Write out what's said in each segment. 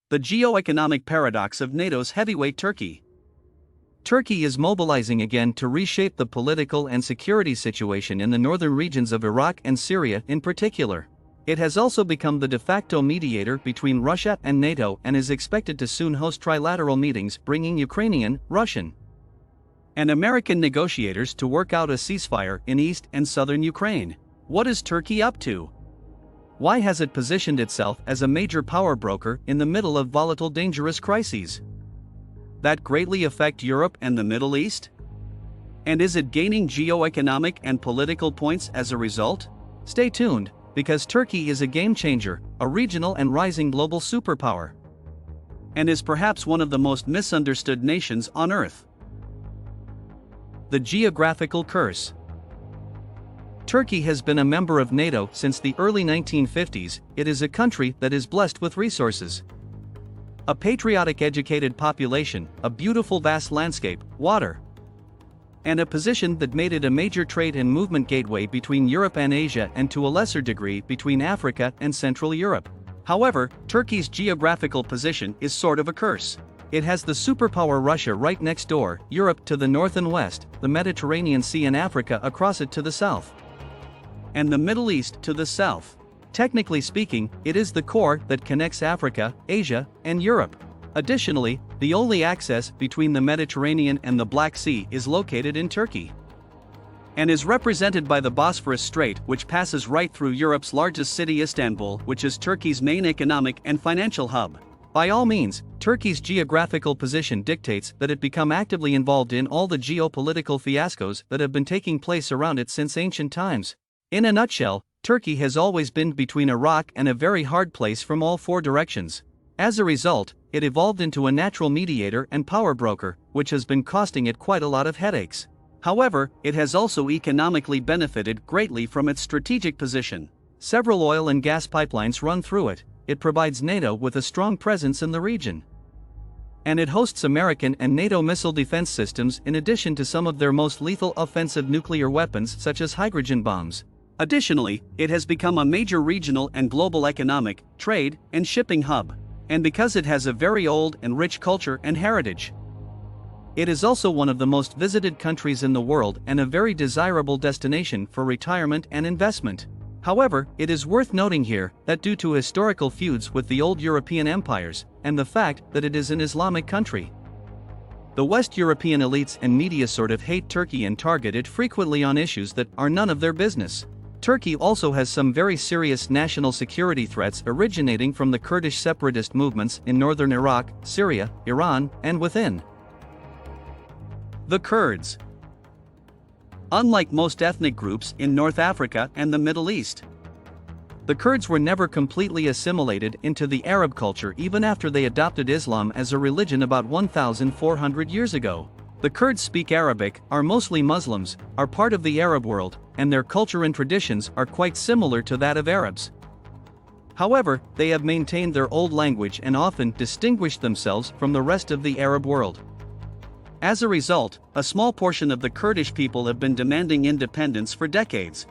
The geoeconomic paradox of NATO's heavyweight Turkey. Turkey is mobilizing again to reshape the political and security situation in the northern regions of Iraq and Syria in particular. It has also become the de facto mediator between Russia and NATO and is expected to soon host trilateral meetings bringing Ukrainian, Russian, and American negotiators to work out a ceasefire in east and southern Ukraine. What is Turkey up to? Why has it positioned itself as a major power broker in the middle of volatile, dangerous crises that greatly affect Europe and the Middle East? And is it gaining geoeconomic and political points as a result? Stay tuned, because Turkey is a game changer, a regional and rising global superpower, and is perhaps one of the most misunderstood nations on Earth. The geographical curse. Turkey has been a member of NATO since the early 1950s. It is a country that is blessed with resources, a patriotic, educated population, a beautiful vast landscape, water, and a position that made it a major trade and movement gateway between Europe and Asia, and to a lesser degree between Africa and Central Europe. However, Turkey's geographical position is sort of a curse. It has the superpower Russia right next door, Europe to the north and west, the Mediterranean Sea and Africa across it to the south, and the Middle East to the south. Technically speaking, it is the core that connects Africa, Asia, and Europe. Additionally, the only access between the Mediterranean and the Black Sea is located in Turkey, and is represented by the Bosphorus Strait, which passes right through Europe's largest city, Istanbul, which is Turkey's main economic and financial hub. By all means, Turkey's geographical position dictates that it become actively involved in all the geopolitical fiascos that have been taking place around it since ancient times. In a nutshell, Turkey has always been between a rock and a very hard place from all four directions. As a result, it evolved into a natural mediator and power broker, which has been costing it quite a lot of headaches. However, it has also economically benefited greatly from its strategic position. Several oil and gas pipelines run through it. It provides NATO with a strong presence in the region, and it hosts American and NATO missile defense systems in addition to some of their most lethal offensive nuclear weapons such as hydrogen bombs. Additionally, it has become a major regional and global economic, trade, and shipping hub. And because it has a very old and rich culture and heritage, it is also one of the most visited countries in the world and a very desirable destination for retirement and investment. However, it is worth noting here that due to historical feuds with the old European empires, and the fact that it is an Islamic country, the West European elites and media sort of hate Turkey and target it frequently on issues that are none of their business. Turkey also has some very serious national security threats originating from the Kurdish separatist movements in northern Iraq, Syria, Iran, and within. The Kurds. Unlike most ethnic groups in North Africa and the Middle East, the Kurds were never completely assimilated into the Arab culture even after they adopted Islam as a religion about 1,400 years ago. The Kurds speak Arabic, are mostly Muslims, are part of the Arab world, and their culture and traditions are quite similar to that of Arabs. However, they have maintained their old language and often distinguished themselves from the rest of the Arab world. As a result, a small portion of the Kurdish people have been demanding independence for decades,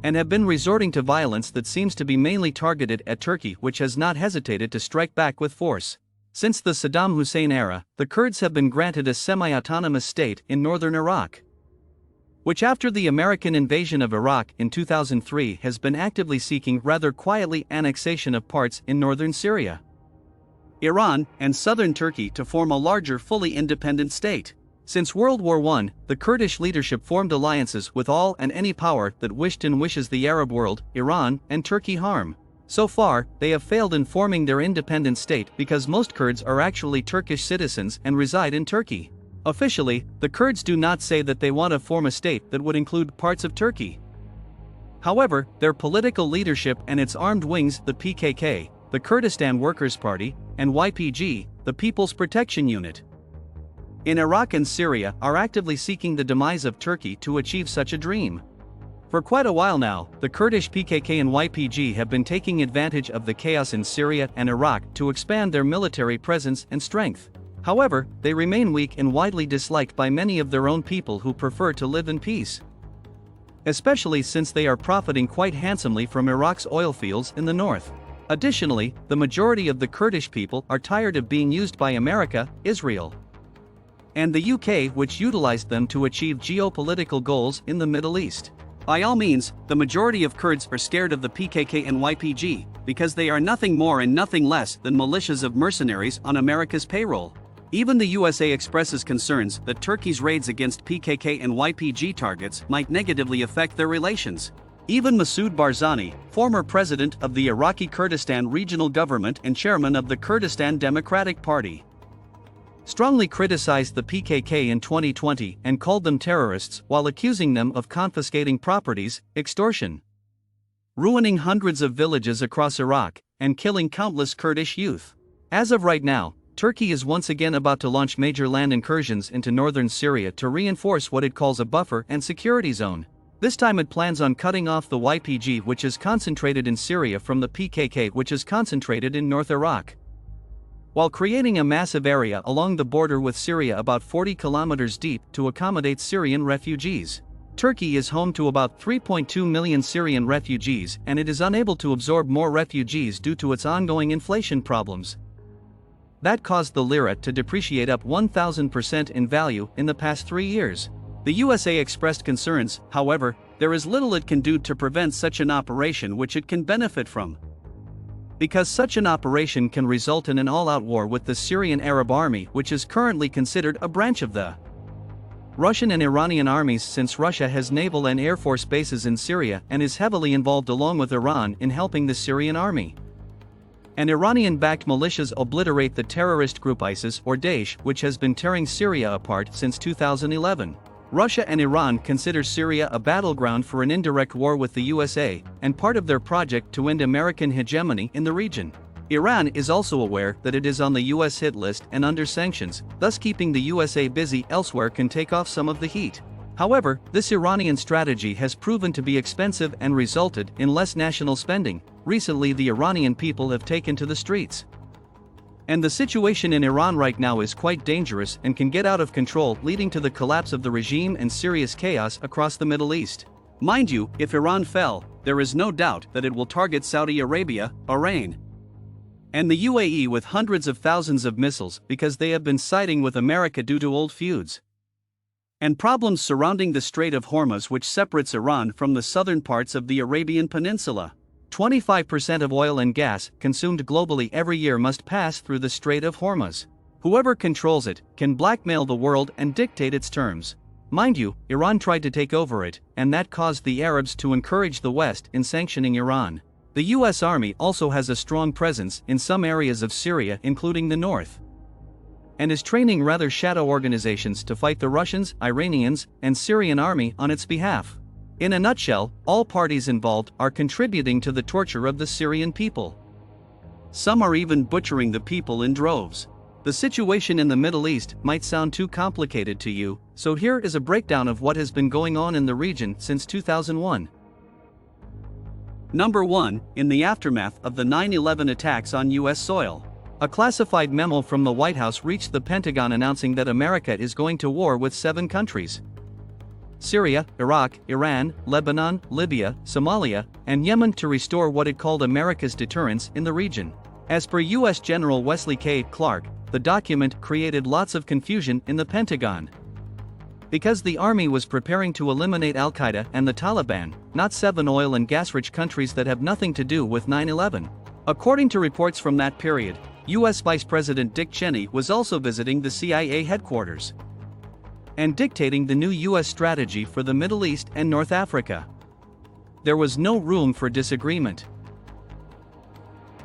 and have been resorting to violence that seems to be mainly targeted at Turkey, which has not hesitated to strike back with force. Since the Saddam Hussein era, the Kurds have been granted a semi-autonomous state in northern Iraq, which after the American invasion of Iraq in 2003 has been actively seeking rather quietly annexation of parts in northern Syria, Iran, and southern Turkey to form a larger fully independent state. Since World War I, the Kurdish leadership formed alliances with all and any power that wished and wishes the Arab world, Iran, and Turkey harm. So far, they have failed in forming their independent state because most Kurds are actually Turkish citizens and reside in Turkey. Officially, the Kurds do not say that they want to form a state that would include parts of Turkey. However, their political leadership and its armed wings, the PKK, the Kurdistan Workers' Party, and YPG, the People's Protection Unit, in Iraq and Syria, are actively seeking the demise of Turkey to achieve such a dream. For quite a while now, the Kurdish PKK and YPG have been taking advantage of the chaos in Syria and Iraq to expand their military presence and strength. However, they remain weak and widely disliked by many of their own people who prefer to live in peace, especially since they are profiting quite handsomely from Iraq's oil fields in the north. Additionally, the majority of the Kurdish people are tired of being used by America, Israel, and the UK, which utilized them to achieve geopolitical goals in the Middle East. By all means, the majority of Kurds are scared of the PKK and YPG, because they are nothing more and nothing less than militias of mercenaries on America's payroll. Even the USA expresses concerns that Turkey's raids against PKK and YPG targets might negatively affect their relations. Even Masoud Barzani, former president of the Iraqi Kurdistan Regional Government and chairman of the Kurdistan Democratic Party, strongly criticized the PKK in 2020 and called them terrorists while accusing them of confiscating properties, extortion, ruining hundreds of villages across Iraq, and killing countless Kurdish youth. As of right now, Turkey is once again about to launch major land incursions into northern Syria to reinforce what it calls a buffer and security zone. This time it plans on cutting off the YPG, which is concentrated in Syria, from the PKK, which is concentrated in North Iraq, while creating a massive area along the border with Syria about 40 kilometers deep to accommodate Syrian refugees. Turkey is home to about 3.2 million Syrian refugees, and it is unable to absorb more refugees due to its ongoing inflation problems that caused the lira to depreciate up 1,000% in value in the past 3 years. The USA expressed concerns. However, there is little it can do to prevent such an operation which it can benefit from, because such an operation can result in an all-out war with the Syrian Arab Army, which is currently considered a branch of the Russian and Iranian armies, since Russia has naval and air force bases in Syria and is heavily involved along with Iran in helping the Syrian army and Iranian-backed militias obliterate the terrorist group ISIS or Daesh, which has been tearing Syria apart since 2011. Russia and Iran consider Syria a battleground for an indirect war with the USA, and part of their project to end American hegemony in the region. Iran is also aware that it is on the US hit list and under sanctions, thus keeping the USA busy elsewhere can take off some of the heat. However, this Iranian strategy has proven to be expensive and resulted in less national spending. Recently, the Iranian people have taken to the streets, and the situation in Iran right now is quite dangerous and can get out of control, leading to the collapse of the regime and serious chaos across the Middle East. Mind you, if Iran fell, there is no doubt that it will target Saudi Arabia, Bahrain, and the UAE with hundreds of thousands of missiles, because they have been siding with America due to old feuds and problems surrounding the Strait of Hormuz, which separates Iran from the southern parts of the Arabian Peninsula. 25% of oil and gas consumed globally every year must pass through the Strait of Hormuz. Whoever controls it can blackmail the world and dictate its terms. Mind you, Iran tried to take over it, and that caused the Arabs to encourage the West in sanctioning Iran. The US Army also has a strong presence in some areas of Syria, including the north, and is training rather shadow organizations to fight the Russians, Iranians, and Syrian army on its behalf. In a nutshell, all parties involved are contributing to the torture of the Syrian people. Some are even butchering the people in droves. The situation in the Middle East might sound too complicated to you, so here is a breakdown of what has been going on in the region since 2001. Number 1. In the aftermath of the 9/11 attacks on US soil, a classified memo from the White House reached the Pentagon announcing that America is going to war with 7 countries: Syria, Iraq, Iran, Lebanon, Libya, Somalia, and Yemen, to restore what it called America's deterrence in the region. As per US General Wesley K. Clark, the document created lots of confusion in the Pentagon, because the army was preparing to eliminate Al-Qaeda and the Taliban, not 7 oil and gas-rich countries that have nothing to do with 9/11. According to reports from that period, US Vice President Dick Cheney was also visiting the CIA headquarters and dictating the new US strategy for the Middle East and North Africa. There was no room for disagreement.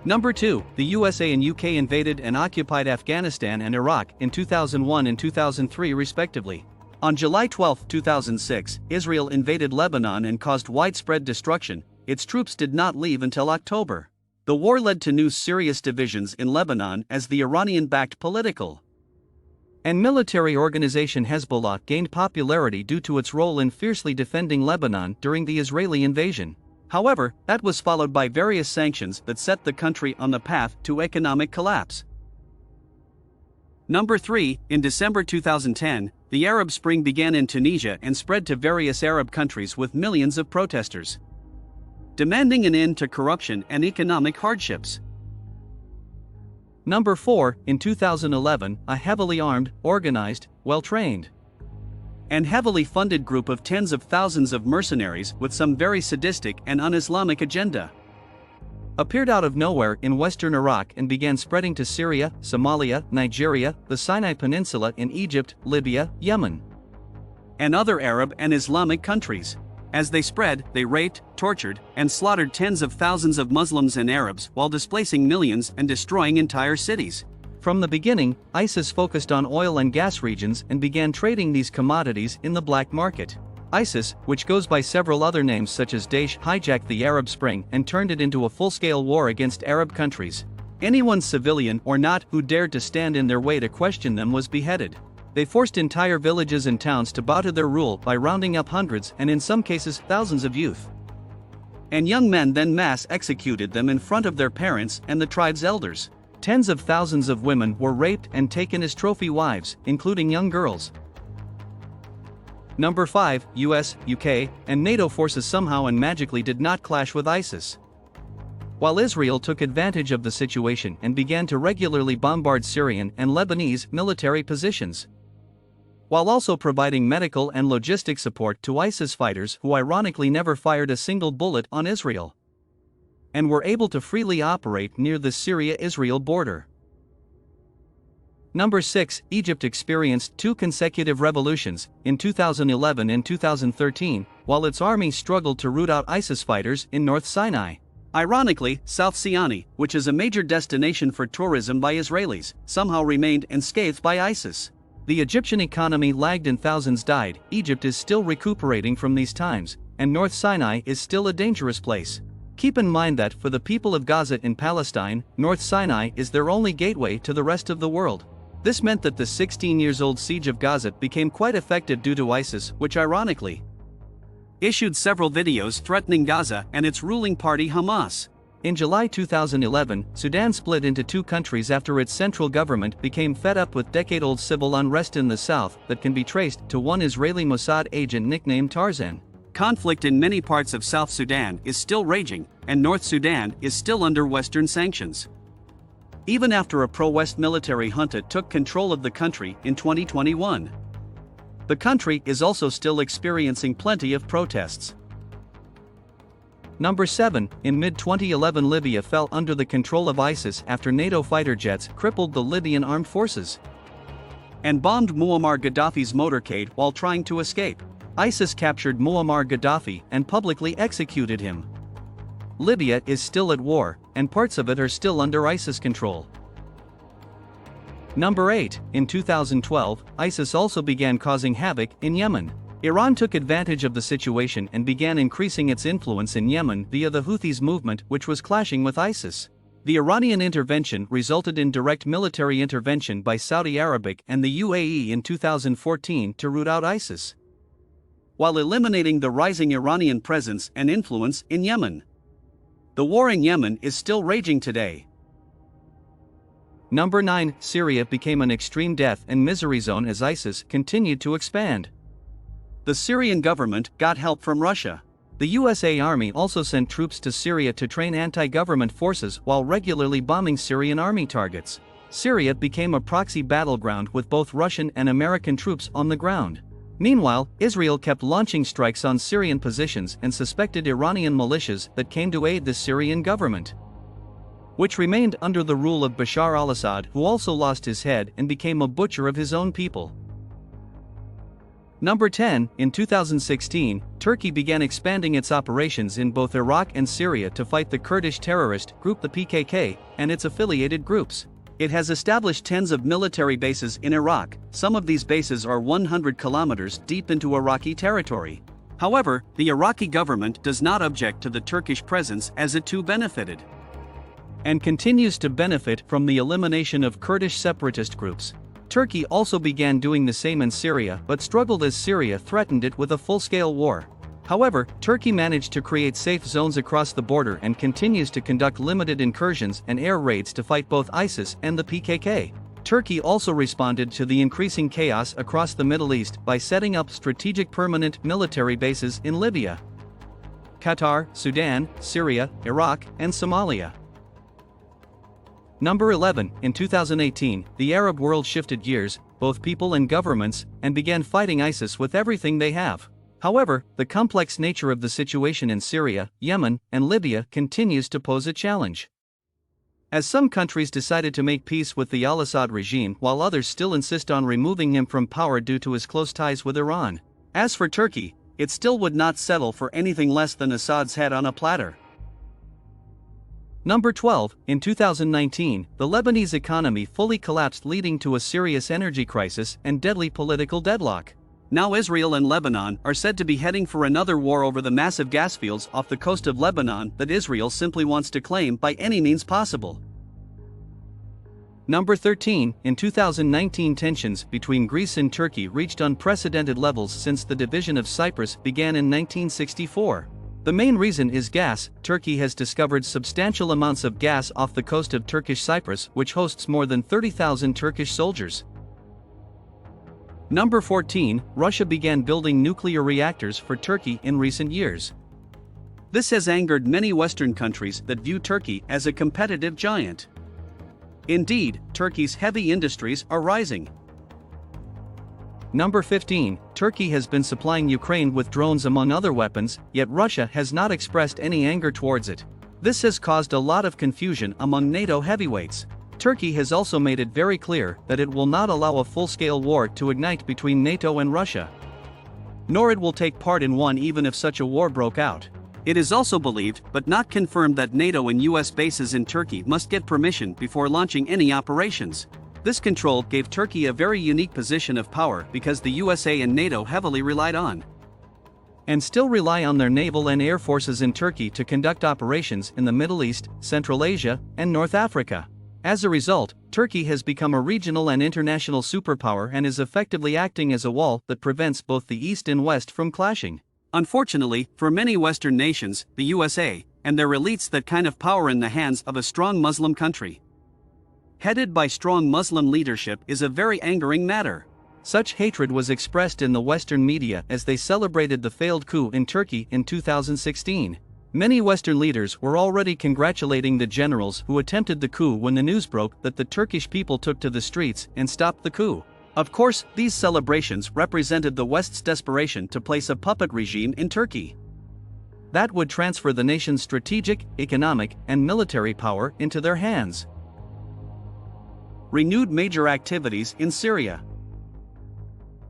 Number 2. The USA and UK invaded and occupied Afghanistan and Iraq in 2001 and 2003 respectively. On July 12, 2006, Israel invaded Lebanon and caused widespread destruction. Its troops did not leave until October. The war led to new serious divisions in Lebanon as the Iranian-backed political and military organization Hezbollah gained popularity due to its role in fiercely defending Lebanon during the Israeli invasion. However, that was followed by various sanctions that set the country on the path to economic collapse. Number 3. In December 2010, the Arab Spring began in Tunisia and spread to various Arab countries with millions of protesters demanding an end to corruption and economic hardships. Number 4, in 2011, a heavily armed, organized, well-trained, and heavily funded group of tens of thousands of mercenaries with some very sadistic and un-Islamic agenda appeared out of nowhere in western Iraq and began spreading to Syria, Somalia, Nigeria, the Sinai Peninsula in Egypt, Libya, Yemen, and other Arab and Islamic countries. As they spread, they raped, tortured, and slaughtered tens of thousands of Muslims and Arabs while displacing millions and destroying entire cities. From the beginning, ISIS focused on oil and gas regions and began trading these commodities in the black market. ISIS, which goes by several other names such as Daesh, hijacked the Arab Spring and turned it into a full-scale war against Arab countries. Anyone, civilian or not, who dared to stand in their way to question them was beheaded. They forced entire villages and towns to bow to their rule by rounding up hundreds and in some cases thousands of youth and young men, then mass executed them in front of their parents and the tribe's elders. Tens of thousands of women were raped and taken as trophy wives, including young girls. Number 5, US, UK, and NATO forces somehow and magically did not clash with ISIS. While Israel took advantage of the situation and began to regularly bombard Syrian and Lebanese military positions, while also providing medical and logistic support to ISIS fighters who ironically never fired a single bullet on Israel, and were able to freely operate near the Syria-Israel border. Number 6, Egypt experienced 2 consecutive revolutions, in 2011 and 2013, while its army struggled to root out ISIS fighters in North Sinai. Ironically, South Sinai, which is a major destination for tourism by Israelis, somehow remained unscathed by ISIS. The Egyptian economy lagged and thousands died. Egypt is still recuperating from these times, and North Sinai is still a dangerous place. Keep in mind that for the people of Gaza in Palestine, North Sinai is their only gateway to the rest of the world. This meant that the 16-year-old siege of Gaza became quite effective due to ISIS, which ironically issued several videos threatening Gaza and its ruling party Hamas. In July 2011, Sudan split into 2 countries after its central government became fed up with decade-old civil unrest in the south that can be traced to one Israeli Mossad agent nicknamed Tarzan. Conflict in many parts of South Sudan is still raging, and North Sudan is still under Western sanctions, even after a pro-West military junta took control of the country in 2021. The country is also still experiencing plenty of protests. Number 7, in mid-2011 Libya fell under the control of ISIS after NATO fighter jets crippled the Libyan armed forces and bombed Muammar Gaddafi's motorcade while trying to escape. ISIS captured Muammar Gaddafi and publicly executed him. Libya is still at war, and parts of it are still under ISIS control. Number 8, in 2012, ISIS also began causing havoc in Yemen. Iran took advantage of the situation and began increasing its influence in Yemen via the Houthis movement, which was clashing with ISIS. The Iranian intervention resulted in direct military intervention by Saudi Arabia and the UAE in 2014 to root out ISIS, while eliminating the rising Iranian presence and influence in Yemen. The war in Yemen is still raging today. Number 9, Syria became an extreme death and misery zone as ISIS continued to expand. The Syrian government got help from Russia. The USA Army also sent troops to Syria to train anti-government forces while regularly bombing Syrian army targets. Syria became a proxy battleground with both Russian and American troops on the ground. Meanwhile, Israel kept launching strikes on Syrian positions and suspected Iranian militias that came to aid the Syrian government, which remained under the rule of Bashar al-Assad, who also lost his head and became a butcher of his own people. Number 10, in 2016, Turkey began expanding its operations in both Iraq and Syria to fight the Kurdish terrorist group the PKK and its affiliated groups. It has established tens of military bases in Iraq. Some of these bases are 100 kilometers deep into Iraqi territory. However, the Iraqi government does not object to the Turkish presence as it too benefited and continues to benefit from the elimination of Kurdish separatist groups. Turkey also began doing the same in Syria but struggled as Syria threatened it with a full-scale war. However, Turkey managed to create safe zones across the border and continues to conduct limited incursions and air raids to fight both ISIS and the PKK. Turkey also responded to the increasing chaos across the Middle East by setting up strategic permanent military bases in Libya, Qatar, Sudan, Syria, Iraq, and Somalia. Number 11. In 2018, the Arab world shifted gears, both people and governments, and began fighting ISIS with everything they have. However, the complex nature of the situation in Syria, Yemen, and Libya continues to pose a challenge. As some countries decided to make peace with the al-Assad regime while others still insist on removing him from power due to his close ties with Iran. As for Turkey, it still would not settle for anything less than Assad's head on a platter. Number 12. In 2019, the Lebanese economy fully collapsed, leading to a serious energy crisis and deadly political deadlock. Now Israel and Lebanon are said to be heading for another war over the massive gas fields off the coast of Lebanon that Israel simply wants to claim by any means possible. Number 13. In 2019, tensions between Greece and Turkey reached unprecedented levels since the division of Cyprus began in 1964. The main reason is gas. Turkey has discovered substantial amounts of gas off the coast of Turkish Cyprus, which hosts more than 30,000 Turkish soldiers. Number 14. Russia began building nuclear reactors for Turkey in recent years. This has angered many Western countries that view Turkey as a competitive giant. Indeed, Turkey's heavy industries are rising. Number 15. Turkey has been supplying Ukraine with drones among other weapons, yet Russia has not expressed any anger towards it. This has caused a lot of confusion among NATO heavyweights. Turkey has also made it very clear that it will not allow a full-scale war to ignite between NATO and Russia. Nor it will take part in one even if such a war broke out. It is also believed, but not confirmed, that NATO and US bases in Turkey must get permission before launching any operations. This control gave Turkey a very unique position of power because the USA and NATO heavily relied on and still rely on their naval and air forces in Turkey to conduct operations in the Middle East, Central Asia, and North Africa. As a result, Turkey has become a regional and international superpower and is effectively acting as a wall that prevents both the East and West from clashing. Unfortunately, for many Western nations, the USA and their elites, that kind of power in the hands of a strong Muslim country, headed by strong Muslim leadership, is a very angering matter. Such hatred was expressed in the Western media as they celebrated the failed coup in Turkey in 2016. Many Western leaders were already congratulating the generals who attempted the coup when the news broke that the Turkish people took to the streets and stopped the coup. Of course, these celebrations represented the West's desperation to place a puppet regime in Turkey that would transfer the nation's strategic, economic, and military power into their hands. Renewed major activities in Syria.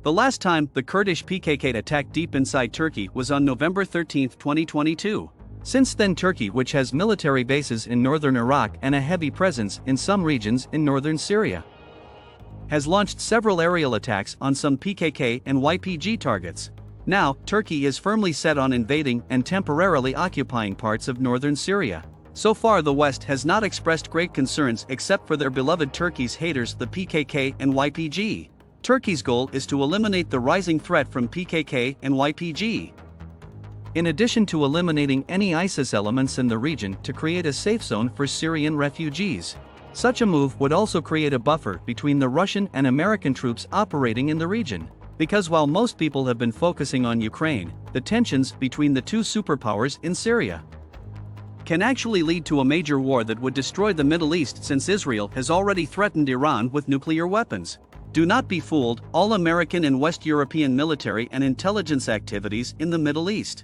The last time the Kurdish PKK attacked deep inside Turkey was on November 13, 2022. Since then, Turkey, which has military bases in northern Iraq and a heavy presence in some regions in northern Syria, has launched several aerial attacks on some PKK and YPG targets. Now, Turkey is firmly set on invading and temporarily occupying parts of northern Syria. So far, the West has not expressed great concerns except for their beloved Turkey's haters, the PKK and YPG. Turkey's goal is to eliminate the rising threat from PKK and YPG, in addition to eliminating any ISIS elements in the region, to create a safe zone for Syrian refugees. Such a move would also create a buffer between the Russian and American troops operating in the region. Because while most people have been focusing on Ukraine, the tensions between the two superpowers in Syria can actually lead to a major war that would destroy the Middle East, since Israel has already threatened Iran with nuclear weapons. Do not be fooled, all American and West European military and intelligence activities in the Middle East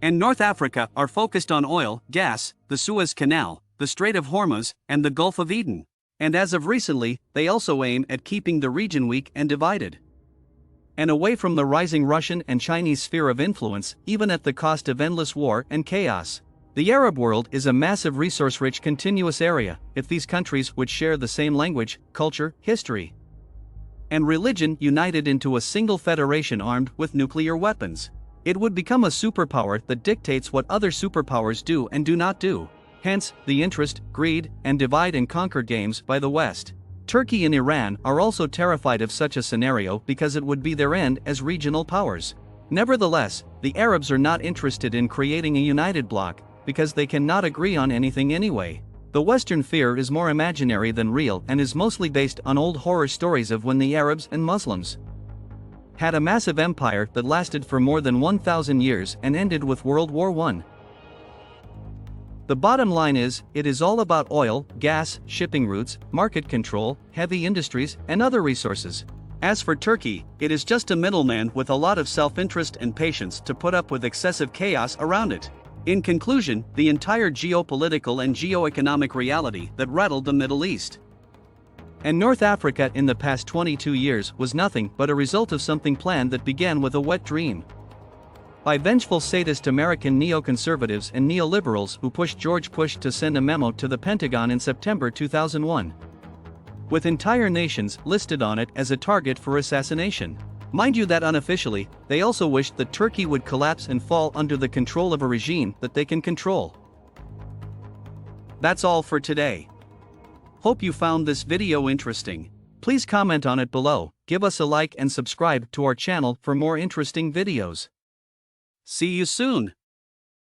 and North Africa are focused on oil, gas, the Suez Canal, the Strait of Hormuz, and the Gulf of Aden. And as of recently, they also aim at keeping the region weak and divided, and away from the rising Russian and Chinese sphere of influence, even at the cost of endless war and chaos. The Arab world is a massive resource-rich continuous area. If these countries would share the same language, culture, history, and religion united into a single federation armed with nuclear weapons, it would become a superpower that dictates what other superpowers do and do not do. Hence, the interest, greed, and divide and conquer games by the West. Turkey and Iran are also terrified of such a scenario because it would be their end as regional powers. Nevertheless, the Arabs are not interested in creating a united bloc because they cannot agree on anything anyway. The Western fear is more imaginary than real and is mostly based on old horror stories of when the Arabs and Muslims had a massive empire that lasted for more than 1,000 years and ended with World War I. The bottom line is, it is all about oil, gas, shipping routes, market control, heavy industries, and other resources. As for Turkey, it is just a middleman with a lot of self-interest and patience to put up with excessive chaos around it. In conclusion, the entire geopolitical and geoeconomic reality that rattled the Middle East and North Africa in the past 22 years was nothing but a result of something planned that began with a wet dream by vengeful sadist American neoconservatives and neoliberals who pushed George Bush to send a memo to the Pentagon in September 2001, with entire nations listed on it as a target for assassination. Mind you that unofficially, they also wished that Turkey would collapse and fall under the control of a regime that they can control. That's all for today. Hope you found this video interesting. Please comment on it below, give us a like and subscribe to our channel for more interesting videos. See you soon!